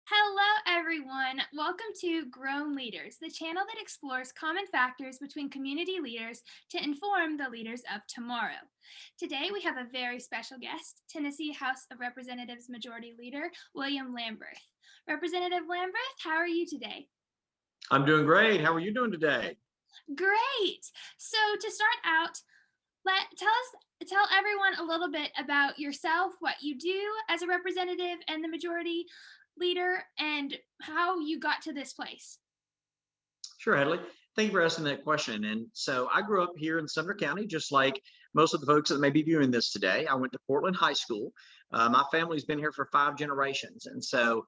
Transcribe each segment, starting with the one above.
Hello, everyone. Welcome to Grown Leaders, the channel that explores common factors between community leaders to inform the leaders of tomorrow. Today, we have a very special guest, Tennessee House of Representatives Majority Leader William Lamberth. Representative Lamberth, how are you today? I'm doing great. How are you doing today? Great. So, to start out, tell everyone a little bit about yourself, what you do as a representative and the majority leader, and how you got to this place. Sure, Hadley. Thank you for asking that question. And so I grew up here in Sumner County, just like most of the folks that may be viewing this today. I went to Portland High School. My family's been here for 5 generations. And so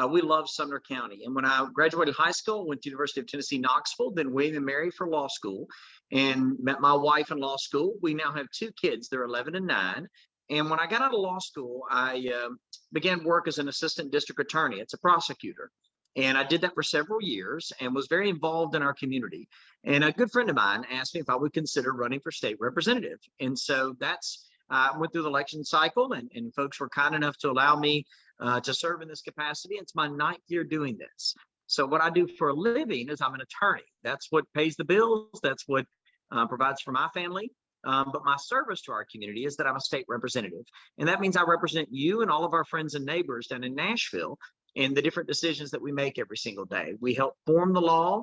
we love Sumner County. And when I graduated high school, went to University of Tennessee, Knoxville, then William and Mary for law school, and met my wife in law school. We now have 2 kids. They're 11 and 9. And when I got out of law school, I began work as an assistant district attorney. It's a prosecutor. And I did that for several years and was very involved in our community. And a good friend of mine asked me if I would consider running for state representative. And so I went through the election cycle, and folks were kind enough to allow me to serve in this capacity. It's my 9th year doing this. So what I do for a living is I'm an attorney. That's what pays the bills. That's what provides for my family. But my service to our community is that I'm a state representative. And that means I represent you and all of our friends and neighbors down in Nashville in the different decisions that we make every single day. We help form the law.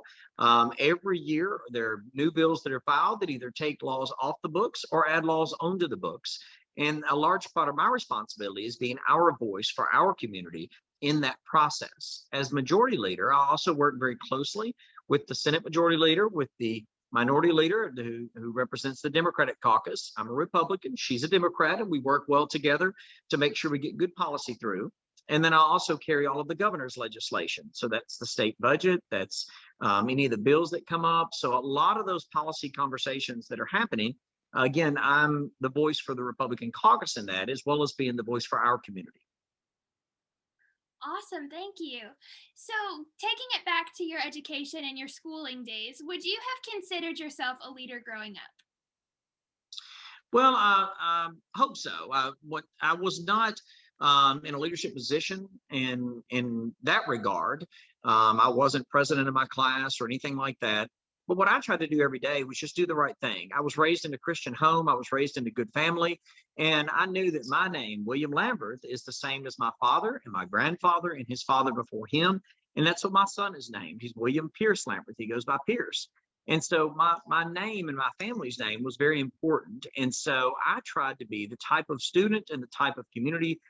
Every year, there are new bills that are filed that either take laws off the books or add laws onto the books. And a large part of my responsibility is being our voice for our community in that process. As majority leader, I also work very closely with the Senate majority leader, with the minority leader who represents the Democratic caucus. I'm a Republican, she's a Democrat, and we work well together to make sure we get good policy through. And then I also carry all of the governor's legislation. So that's the state budget, that's any of the bills that come up. So a lot of those policy conversations that are happening, again, I'm the voice for the Republican caucus in that, as well as being the voice for our community. Awesome, thank you. So, taking it back to your education and your schooling days, would you have considered yourself a leader growing up? Well, I hope so. What I was not in a leadership position in that regard. I wasn't president of my class or anything like that. But what I tried to do every day was just do the right thing. I was raised in a Christian home. I was raised in a good family. And I knew that my name, William Lamberth, is the same as my father and my grandfather and his father before him. And that's what my son is named. He's William Pierce Lamberth. He goes by Pierce. And so my name and my family's name was very important. And so I tried to be the type of student and the type of community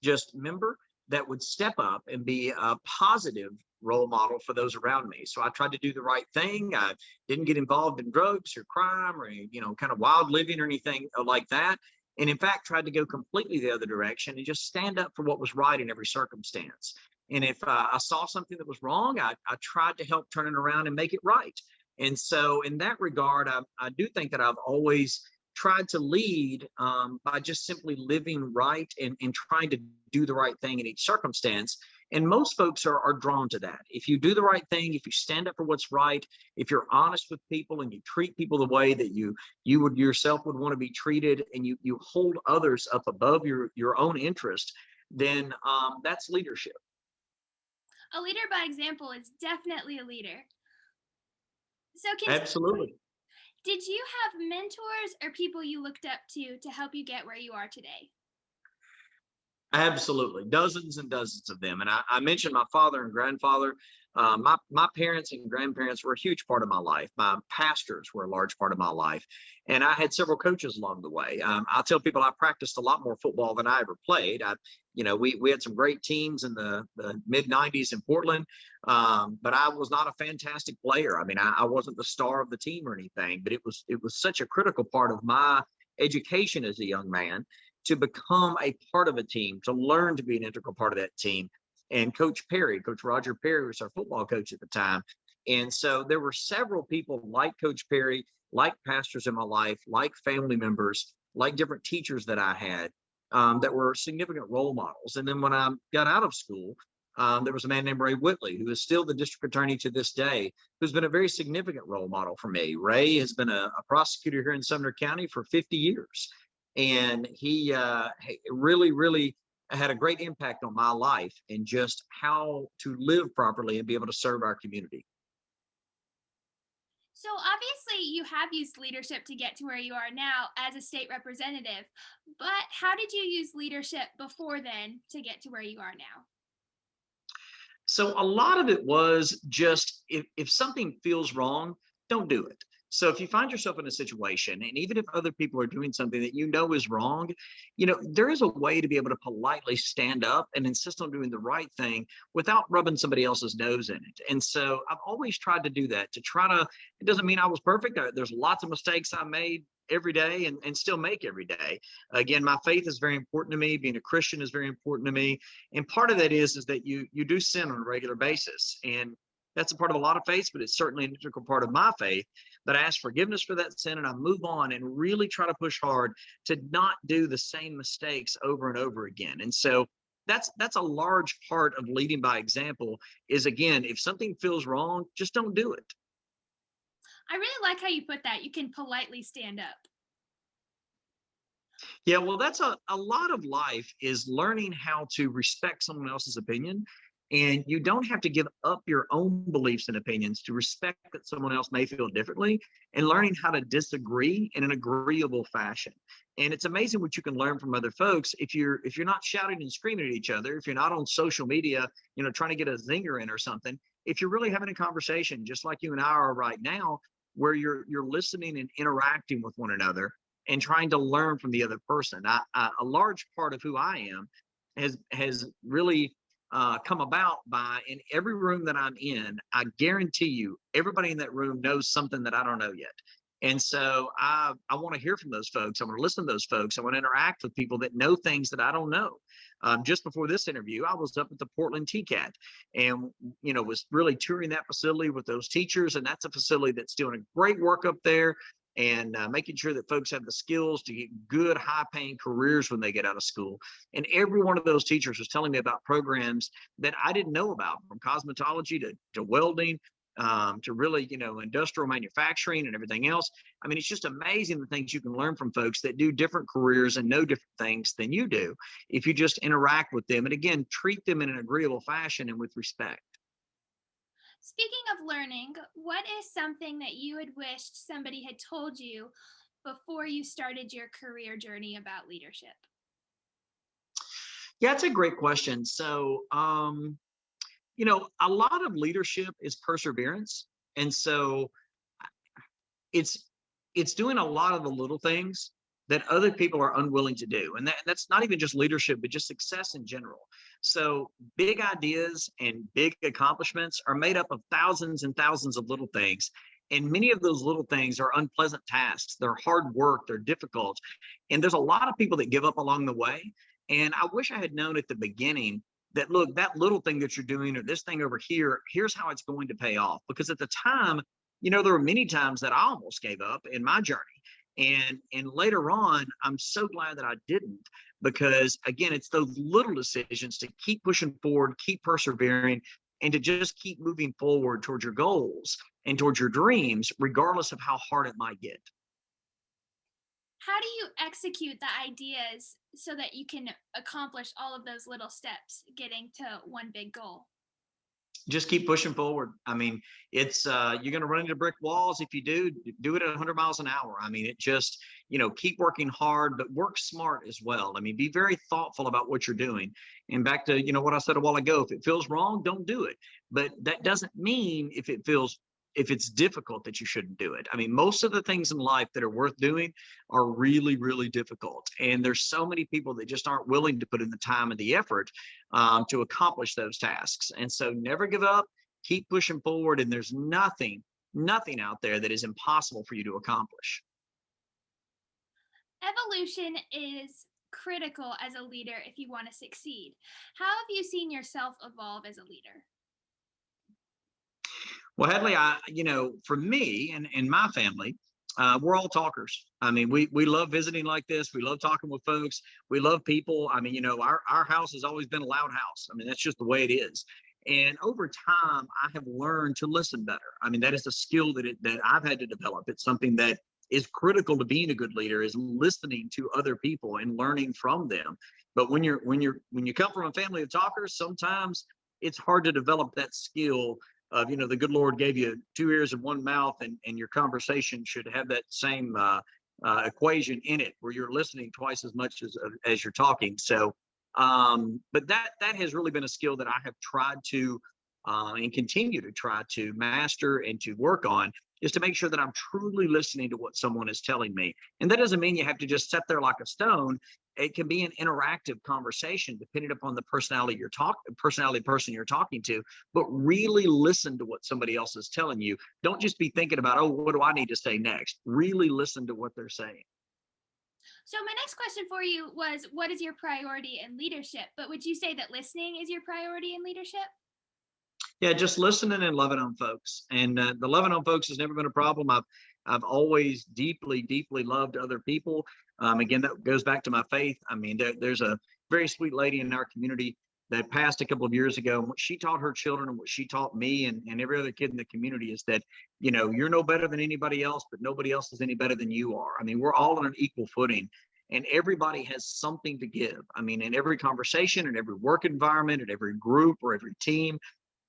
just member that would step up and be a positive role model for those around me. So I tried to do the right thing. I didn't get involved in drugs or crime or, kind of wild living or anything like that. And in fact, tried to go completely the other direction and just stand up for what was right in every circumstance. And if I saw something that was wrong, I tried to help turn it around and make it right. And so in that regard, I do think that I've always tried to lead by just simply living right and trying to do the right thing in each circumstance. And most folks are drawn to that. If you do the right thing, if you stand up for what's right, if you're honest with people and you treat people the way that you would yourself would want to be treated, and you hold others up above your own interest, then that's leadership. A leader by example is definitely a leader. So, Absolutely. did you have mentors or people you looked up to help you get where you are today? Absolutely, dozens and dozens of them. And I mentioned my father and grandfather. My parents and grandparents were a huge part of my life. My pastors were a large part of my life, and I had several coaches along the way. I tell people I practiced a lot more football than I ever played. We had some great teams in the mid '90s in Portland, but I was not a fantastic player. I mean, I wasn't the star of the team or anything, but it was such a critical part of my education as a young man to become a part of a team, to learn to be an integral part of that team. And Coach Roger Perry was our football coach at the time. And so there were several people like Coach Perry, like pastors in my life, like family members, like different teachers that I had that were significant role models. And then when I got out of school, there was a man named Ray Whitley, who is still the district attorney to this day, who's been a very significant role model for me. Ray has been a prosecutor here in Sumner County for 50 years. And he really had a great impact on my life and just how to live properly and be able to serve our community. So obviously, you have used leadership to get to where you are now as a state representative, but how did you use leadership before then to get to where you are now? So a lot of it was just if something feels wrong, don't do it. So if you find yourself in a situation, and even if other people are doing something that you know is wrong, there is a way to be able to politely stand up and insist on doing the right thing without rubbing somebody else's nose in it. And so I've always tried to do that, to try to, it doesn't mean I was perfect. There's lots of mistakes I made every day and still make every day. Again, my faith is very important to me. Being a Christian is very important to me. And part of that is that you do sin on a regular basis. And that's a part of a lot of faiths, but it's certainly an integral part of my faith, that I ask forgiveness for that sin and I move on and really try to push hard to not do the same mistakes over and over again. And so that's a large part of leading by example, is again, if something feels wrong, just don't do it. I really like how you put that. You can politely stand up. Yeah, well, that's a lot of life, is learning how to respect someone else's opinion. And you don't have to give up your own beliefs and opinions to respect that someone else may feel differently, and learning how to disagree in an agreeable fashion. And it's amazing what you can learn from other folks if you're not shouting and screaming at each other, if you're not on social media, trying to get a zinger in or something. If you're really having a conversation just like you and I are right now, where you're listening and interacting with one another and trying to learn from the other person. A large part of who I am has really come about by, in every room that I'm in, I guarantee you, everybody in that room knows something that I don't know yet. And so I want to hear from those folks. I want to listen to those folks. I want to interact with people that know things that I don't know. Just before this interview, I was up at the Portland TCAT and, was really touring that facility with those teachers. And that's a facility that's doing a great work up there, and making sure that folks have the skills to get good, high paying careers when they get out of school. And every one of those teachers was telling me about programs that I didn't know about, from cosmetology to welding, to really, industrial manufacturing and everything else. I mean, it's just amazing the things you can learn from folks that do different careers and know different things than you do, if you just interact with them. And again, treat them in an agreeable fashion and with respect. Speaking of learning, what is something that you had wished somebody had told you before you started your career journey about leadership? Yeah, that's a great question. So, a lot of leadership is perseverance. And so it's it's doing a lot of the little things that other people are unwilling to do. And that's not even just leadership, but just success in general. So big ideas and big accomplishments are made up of thousands and thousands of little things. And many of those little things are unpleasant tasks. They're hard work, they're difficult. And there's a lot of people that give up along the way. And I wish I had known at the beginning that, look, that little thing that you're doing, or this thing over here, here's how it's going to pay off. Because at the time, there were many times that I almost gave up in my journey. And later on, I'm so glad that I didn't, because again, it's those little decisions to keep pushing forward, keep persevering, and to just keep moving forward towards your goals and towards your dreams, regardless of how hard it might get. How do you execute the ideas so that you can accomplish all of those little steps getting to one big goal? Just keep pushing forward. I mean, it's you're going to run into brick walls. If you do it at 100 miles an hour. I mean, it just, keep working hard, but work smart as well. I mean, be very thoughtful about what you're doing. And back to, what I said a while ago, if it feels wrong, don't do it. But that doesn't mean if it's difficult, that you shouldn't do it. I mean, most of the things in life that are worth doing are really, really difficult. And there's so many people that just aren't willing to put in the time and the effort to accomplish those tasks. And so never give up, keep pushing forward. And there's nothing out there that is impossible for you to accomplish. Evolution is critical as a leader if you want to succeed. How have you seen yourself evolve as a leader? Well, Hadley, for me and my family, we're all talkers. I mean, we love visiting like this. We love talking with folks. We love people. I mean, our house has always been a loud house. I mean, that's just the way it is. And over time, I have learned to listen better. I mean, that is a skill that I've had to develop. It's something that is critical to being a good leader, is listening to other people and learning from them. But when you come from a family of talkers, sometimes it's hard to develop that skill of, the good Lord gave you two ears and one mouth, and your conversation should have that same equation in it, where you're listening twice as much as you're talking. So, but that has really been a skill that I have tried to and continue to try to master and to work on, is to make sure that I'm truly listening to what someone is telling me. And that doesn't mean you have to just sit there like a stone. It can be an interactive conversation depending upon the personality person you're talking to, but really listen to what somebody else is telling you. Don't just be thinking about, oh, what do I need to say next? Really listen to what they're saying. So my next question for you was, what is your priority in leadership? But would you say that listening is your priority in leadership? Yeah, just listening and loving on folks. And the loving on folks has never been a problem. I've always deeply, deeply loved other people. Again, that goes back to my faith. I mean, there's a very sweet lady in our community that passed a couple of years ago. And what she taught her children and what she taught me and every other kid in the community is that, you're no better than anybody else, but nobody else is any better than you are. I mean, we're all on an equal footing. And everybody has something to give. I mean, in every conversation, in every work environment, in every group or every team,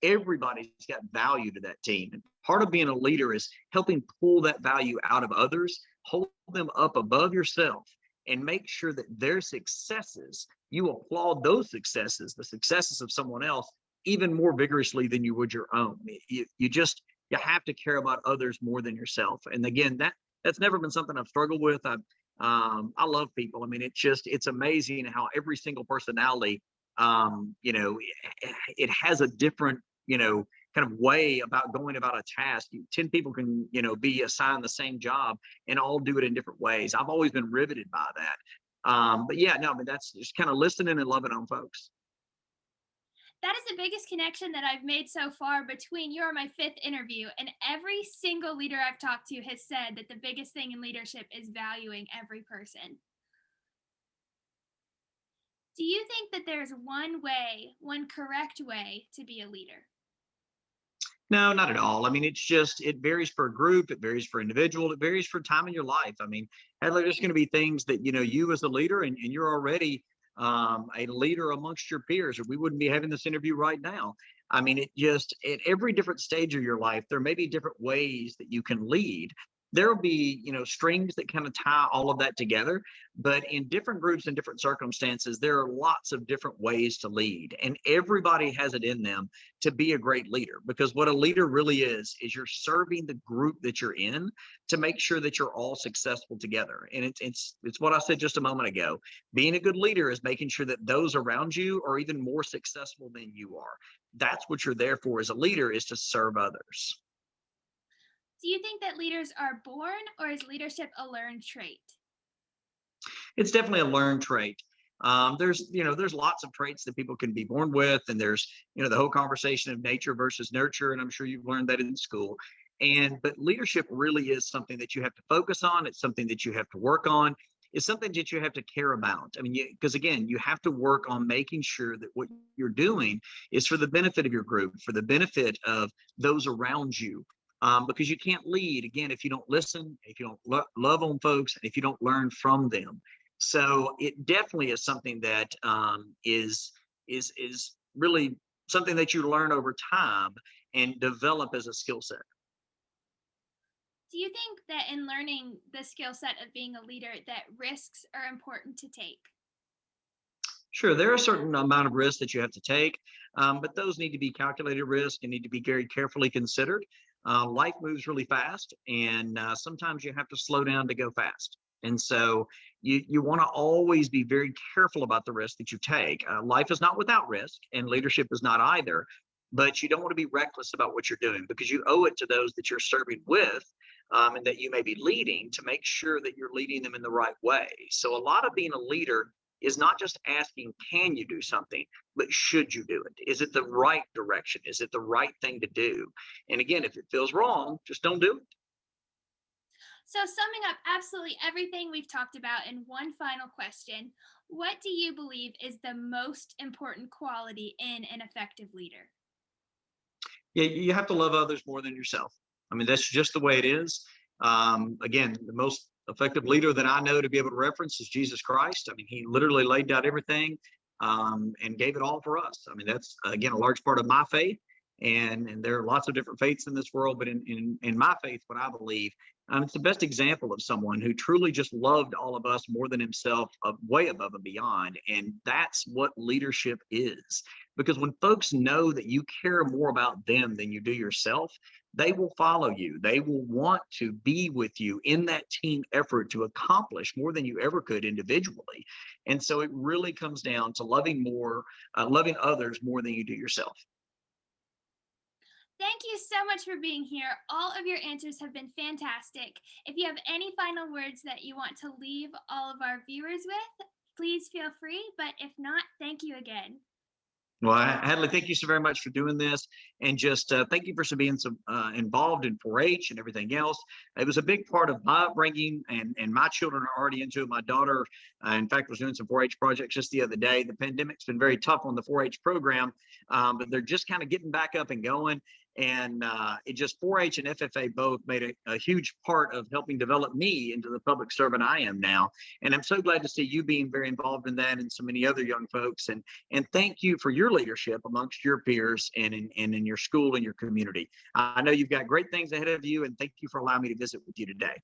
everybody's got value to that team. And part of being a leader is helping pull that value out of others, hold them up above yourself, and make sure that their successes, you applaud those successes, the successes of someone else, even more vigorously than you would your own. You have to care about others more than yourself. And again, that's never been something I've struggled with. I love people. I mean, it's amazing how every single personality, it has a different, kind of way about going about a task. 10 people can, be assigned the same job and all do it in different ways. I've always been riveted by that. But yeah, no, I mean, that's just kind of listening and loving on folks. That is the biggest connection that I've made so far between you are my fifth interview, and every single leader I've talked to has said that the biggest thing in leadership is valuing every person. Do you think that there's one correct way to be a leader? No, not at all. I mean, it varies for a group, it varies for individual, it varies for time in your life. I mean, and there's going to be things that, you as a leader, and you're already a leader amongst your peers, or we wouldn't be having this interview right now. I mean, at every different stage of your life, there may be different ways that you can lead. There will be, strings that kind of tie all of that together. But in different groups and different circumstances, there are lots of different ways to lead, and everybody has it in them to be a great leader. Because what a leader really is you're serving the group that you're in to make sure that you're all successful together. And it's what I said just a moment ago. Being a good leader is making sure that those around you are even more successful than you are. That's what you're there for as a leader, is to serve others. Do you think that leaders are born, or is leadership a learned trait? It's definitely a learned trait. There's lots of traits that people can be born with, and there's, the whole conversation of nature versus nurture, and I'm sure you've learned that in school. But leadership really is something that you have to focus on. It's something that you have to work on. It's something that you have to care about. I mean, because again, you have to work on making sure that what you're doing is for the benefit of your group, for the benefit of those around you. Because you can't lead, again, if you don't listen, if you don't love on folks, if you don't learn from them. So it definitely is something that is really something that you learn over time and develop as a skill set. Do you think that in learning the skill set of being a leader, that risks are important to take? Sure, there are a certain amount of risks that you have to take, but those need to be calculated risk and need to be very carefully considered. Life moves really fast, and sometimes you have to slow down to go fast. And so you want to always be very careful about the risk that you take. Life is not without risk, and leadership is not either. But you don't want to be reckless about what you're doing, because you owe it to those that you're serving with, and that you may be leading, to make sure that you're leading them in the right way. So a lot of being a leader is not just asking, can you do something, but should you do it? Is it the right direction? Is it the right thing to do? And again, if it feels wrong, just don't do it. So, summing up absolutely everything we've talked about in one final question, what do you believe is the most important quality in an effective leader? You have to love others more than yourself. I mean, that's just the way it is. Again, the most effective leader that I know to be able to reference is Jesus Christ. I mean, he literally laid down everything and gave it all for us. I mean, that's again a large part of my faith. And there are lots of different faiths in this world, but in my faith, what I believe, it's the best example of someone who truly just loved all of us more than himself, way above and beyond. And that's what leadership is. Because when folks know that you care more about them than you do yourself, they will follow you. They will want to be with you in that team effort to accomplish more than you ever could individually. And so it really comes down to loving others more than you do yourself. Thank you so much for being here. All of your answers have been fantastic. If you have any final words that you want to leave all of our viewers with, please feel free. But if not, thank you again. Well, Hadley, thank you so very much for doing this, and just thank you for being so involved in 4-H and everything else. It was a big part of my upbringing, and my children are already into it. My daughter, in fact, was doing some 4-H projects just the other day. The pandemic's been very tough on the 4-H program, but they're just kind of getting back up and going. And it just 4-H and FFA both made a huge part of helping develop me into the public servant I am now. And I'm so glad to see you being very involved in that, and so many other young folks. And thank you for your leadership amongst your peers and in your school and your community. I know you've got great things ahead of you, and thank you for allowing me to visit with you today.